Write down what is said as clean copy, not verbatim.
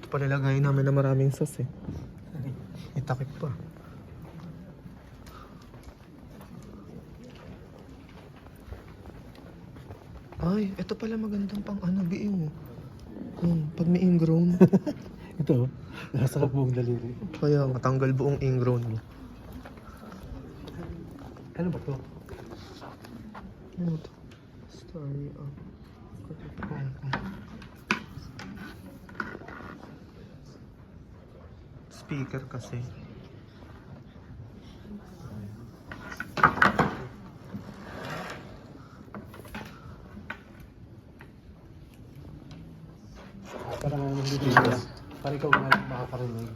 Ito pala lagay namin na maraming sauce eh. Itakip pa. Ay, ito pala magandang pang ano, biing. Pag may ingrown. Ito, nasa buong daliri. Kaya matanggal buong ingrown mo. Ano ba to? Ano to? Story of Hong Kong. Speaker kasi. Parang hindi dito. Parang ikaw nga makakarinig.